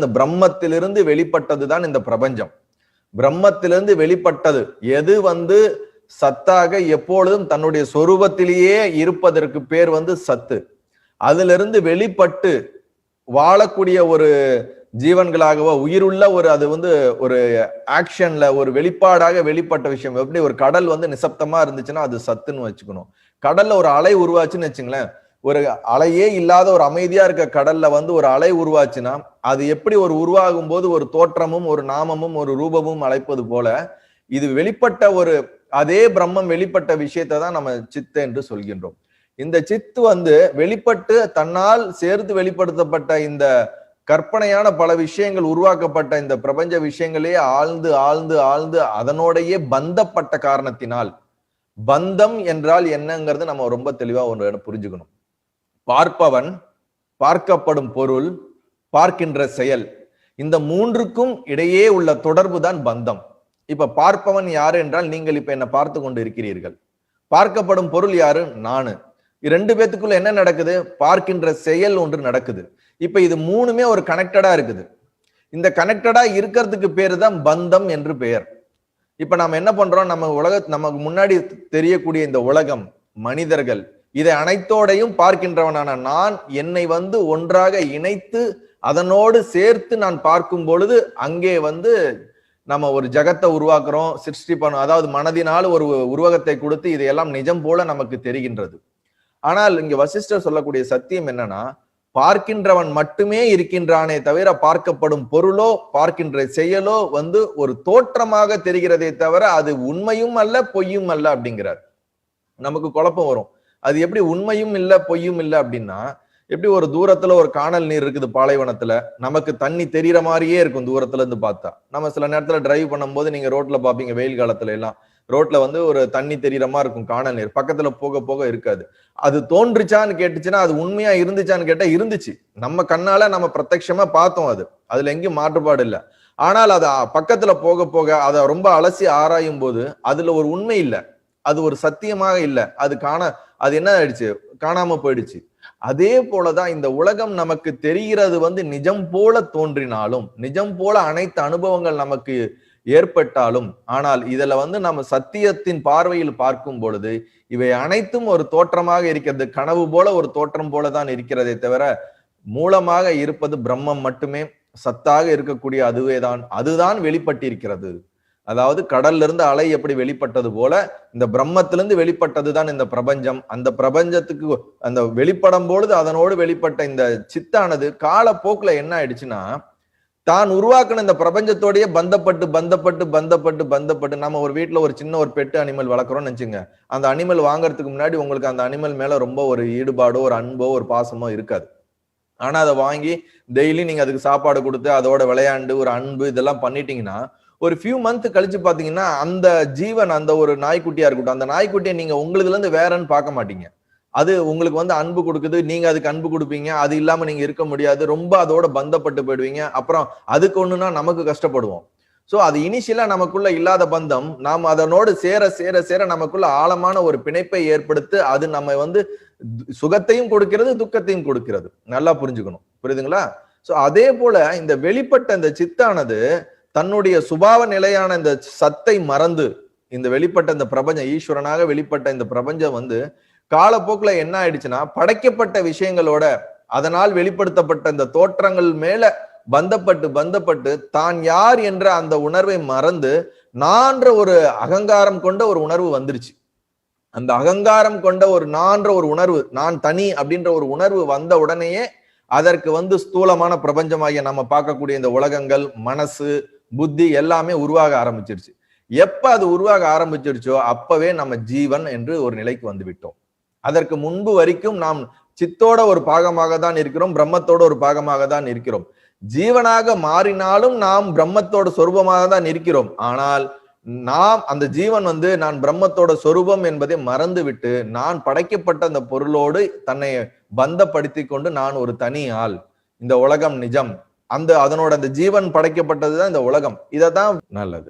இந்த பிரம்மத்திலிருந்து வெளிப்பட்டதுதான் இந்த பிரபஞ்சம். பிரம்மத்திலிருந்து வெளிப்பட்டது எது சத்தாக எப்பொழுதும் தன்னுடைய சொரூபத்திலேயே இருப்பதற்கு பேர் சத்து. அதிலிருந்து வெளிப்பட்டு வாழக்கூடிய ஒரு ஜீவன்களாகவோ உயிருள்ள ஒரு அது ஒரு ஆக்ஷன்ல ஒரு வெளிப்பாடாக வெளிப்பட்ட விஷயம். எப்படி ஒரு கடல் நிசப்தமா இருந்துச்சுன்னா அது சத்துன்னு வச்சுக்கணும். கடல்ல ஒரு அலை உருவாச்சுன்னு வச்சுங்களேன், ஒரு அலையே இல்லாத ஒரு அமைதியா இருக்க கடல்ல ஒரு அலை உருவாச்சுன்னா அது எப்படி ஒரு உருவாகும் போது ஒரு தோற்றமும் ஒரு நாமமும் ஒரு ரூபமும் அழைப்பது போல இது வெளிப்பட்ட ஒரு அதே பிரம்மம் வெளிப்பட்ட விஷயத்தை தான் நம்ம சித்து என்று சொல்கின்றோம். இந்த சித்து வெளிப்பட்டு தன்னால் சேர்த்து வெளிப்படுத்தப்பட்ட இந்த கற்பனையான பல விஷயங்கள் உருவாக்கப்பட்ட இந்த பிரபஞ்ச விஷயங்களே ஆழ்ந்து ஆழ்ந்து ஆழ்ந்து அதனோடையே பந்தப்பட்ட காரணத்தினால், பந்தம் என்றால் என்னங்கிறது நம்ம ரொம்ப தெளிவா ஒன்று புரிஞ்சுக்கணும். பார்ப்பவன், பார்க்கப்படும் பொருள், பார்க்கின்ற செயல், இந்த மூன்றுக்கும் இடையே உள்ள தொடர்பு தான் பந்தம். இப்ப பார்ப்பவன் யாரு என்றால் நீங்கள் இப்ப என்ன பார்த்து கொண்டு இருக்கிறீர்கள். பார்க்கப்படும் பொருள் யாரு? நானு. ரெண்டு பேத்துக்குள்ள என்ன நடக்குது? பார்க்கின்ற செயல் ஒன்று நடக்குது. இப்ப இது மூணுமே ஒரு கனெக்டடா இருக்குது. இந்த கனெக்டடா இருக்கிறதுக்கு பேரு தான் பந்தம் என்று பெயர். இப்ப நம்ம என்ன பண்றோம்? நமக்கு முன்னாடி தெரியக்கூடிய இந்த உலகம், மனிதர்கள், இதை அனைத்தோடையும் பார்க்கின்றவனான நான் என்னை ஒன்றாக இணைத்து அதனோடு சேர்த்து நான் பார்க்கும் பொழுது அங்கே நம்ம ஒரு ஜகத்தை உருவாக்குறோம், சிருஷ்டி பண்ணோம். அதாவது மனதினால் ஒரு உருவகத்தை கொடுத்து இதையெல்லாம் நிஜம் போல நமக்கு தெரிகின்றது. ஆனால் இங்க வசிஷ்டர் சொல்லக்கூடிய சத்தியம் என்னன்னா, பார்க்கின்றவன் மட்டுமே இருக்கின்றானே தவிர பார்க்கப்படும் பொருளோ பார்க்கின்ற செயலோ ஒரு தோற்றமாக தெரிகிறதே தவிர அது உண்மையும் அல்ல பொய்யும் அல்ல அப்படிங்கிறார். நமக்கு குழப்பம் வரும். அது எப்படி உண்மையும் இல்ல பொய்யும் இல்லை அப்படின்னா, எப்படி ஒரு தூரத்துல ஒரு காணல் நீர் இருக்குது பாலைவனத்துல, நமக்கு தண்ணி தெரியற மாதிரியே இருக்கும் தூரத்துல இருந்து பார்த்தா. நம்ம சில நேரத்துல டிரைவ் பண்ணும்போது நீங்க ரோட்ல பாப்பீங்க, வெயில் காலத்துல எல்லாம் ரோட்ல ஒரு தண்ணி தெரியற மாதிரி இருக்கும் காணல் நீர், பக்கத்துல போக போக இருக்காது. அது தோன்றுச்சான்னு கேட்டுச்சுன்னா அது உண்மையா இருந்துச்சான்னு கேட்டா இருந்துச்சு. நம்ம கண்ணால நம்ம பிரத்யட்சமா பார்த்தோம். அதுல எங்கேயும் மாற்றுப்பாடு இல்லை. ஆனால் அது பக்கத்துல போக போக அதை ரொம்ப அலசி ஆராயும் போது அதுல ஒரு உண்மை இல்லை, அது ஒரு சத்தியமாக இல்லை, அது என்ன ஆயிடுச்சு? காணாம போயிடுச்சு. அதே போலதான் இந்த உலகம் நமக்கு தெரிகிறது நிஜம் போல தோன்றினாலும், நிஜம் போல அனைத்து அனுபவங்கள் நமக்கு ஏற்பட்டாலும், ஆனால் இதுல நம்ம சத்தியத்தின் பார்வையில் பார்க்கும் பொழுது இவை அனைத்தும் ஒரு தோற்றமாக இருக்கிறது. கனவு போல ஒரு தோற்றம் போலதான் இருக்கிறதே தவிர மூலமாக இருப்பது பிரம்மம் மட்டுமே, சத்தாக இருக்கக்கூடிய அதுதான் வெளிப்பட்டிருக்கிறது. அதாவது கடல்ல இருந்து அலை எப்படி வெளிப்பட்டது போல இந்த பிரம்மத்திலிருந்து வெளிப்பட்டதுதான் இந்த பிரபஞ்சம். அந்த பிரபஞ்சத்துக்கு அந்த வெளிப்படும் பொழுது அதனோடு வெளிப்பட்ட இந்த சித்தானது காலப்போக்குல என்ன ஆயிடுச்சுன்னா, தான் உருவாக்குன இந்த பிரபஞ்சத்தோடய பந்தப்பட்டு பந்தப்பட்டு பந்தப்பட்டு பந்தப்பட்டு நம்ம ஒரு வீட்டுல ஒரு சின்ன ஒரு பெட்டு அனிமல் வளர்க்குறோம்னு நினைச்சுங்க. அந்த அனிமல் வாங்குறதுக்கு முன்னாடி உங்களுக்கு அந்த அனிமல் மேல ரொம்ப ஒரு ஈடுபாடோ ஒரு அன்போ ஒரு பாசமோ இருக்காது. ஆனா அதை வாங்கி டெய்லி நீங்க அதுக்கு சாப்பாடு கொடுத்து அதோட விளையாண்டு ஒரு அன்பு இதெல்லாம் பண்ணிட்டீங்கன்னா, ஒரு ஃபியூ மந்த் கழிச்சு பாத்தீங்கன்னா அந்த ஜீவன், அந்த ஒரு நாய்க்குட்டியா இருக்கட்டும், அந்த நாய்க்குட்டியை நீங்க உங்களுதுல இருந்து வேறன்னு பார்க்க மாட்டீங்க. அது உங்களுக்கு அன்பு கொடுக்குது, நீங்க அதுக்கு அன்பு கொடுப்பீங்க. அது இல்லாம நீங்க இருக்க முடியாது, ரொம்ப அதோட பந்தப்பட்டு போயிடுவீங்க. அப்புறம் அதுக்கு ஒண்ணுன்னா நமக்கு கஷ்டப்படுவோம். சோ அது இனிஷியலா நமக்குள்ள இல்லாத பந்தம் நாம் அதனோடு சேர சேர சேர நமக்குள்ள ஆழமான ஒரு பிணைப்பை ஏற்படுத்தி அது நம்ம சுகத்தையும் கொடுக்கிறது, துக்கத்தையும் கொடுக்கிறது. நல்லா புரிஞ்சுக்கணும். புரியுதுங்களா? சோ அதே போல இந்த வெளிப்பட்ட இந்த சித்தானது தன்னுடைய சுபாவ நிலையான இந்த சத்தை மறந்து இந்த வெளிப்பட்ட இந்த பிரபஞ்சம், ஈஸ்வரனாக வெளிப்பட்ட இந்த பிரபஞ்சம் காலப்போக்குல என்ன ஆயிடுச்சுன்னா, படைக்கப்பட்ட விஷயங்களோட அதனால் வெளிப்படுத்தப்பட்ட இந்த தோற்றங்கள் மேல பந்தப்பட்டு பந்தப்பட்டு தான் யார் என்ற அந்த உணர்வை மறந்து நான்ற ஒரு அகங்காரம் கொண்ட ஒரு உணர்வு வந்துருச்சு. அந்த அகங்காரம் கொண்ட ஒரு நான்ற ஒரு உணர்வு, நான் தனி அப்படின்ற ஒரு உணர்வு வந்த உடனேயே அதற்கு ஸ்தூலமான பிரபஞ்சமாகிய நம்ம பார்க்கக்கூடிய இந்த உலகங்கள், மனசு, புத்தி எல்லாமே உருவாக ஆரம்பிச்சிருச்சு. எப்ப அது உருவாக ஆரம்பிச்சிருச்சோ அப்பவே நம்ம ஜீவன் என்று ஒரு நிலைக்கு வந்து விட்டோம். அதற்கு முன்பு வரைக்கும் நாம் சித்தோட ஒரு பாகமாக தான் இருக்கிறோம், பிரம்மத்தோட ஒரு பாகமாக தான் இருக்கிறோம். ஜீவனாக மாறினாலும் நாம் பிரம்மத்தோட சொரூபமாக தான் இருக்கிறோம். ஆனால் நாம் அந்த ஜீவன் நான் பிரம்மத்தோட சொரூபம் என்பதை மறந்து விட்டு நான் படைக்கப்பட்ட அந்த பொருளோடு தன்னை பந்தப்படுத்தி கொண்டு நான் ஒரு தனி ஆள், இந்த உலகம் நிஜம், அதனோட அந்த ஜீவன் படைக்கப்பட்டதுதான் இந்த உலகம், இததான் நல்லது.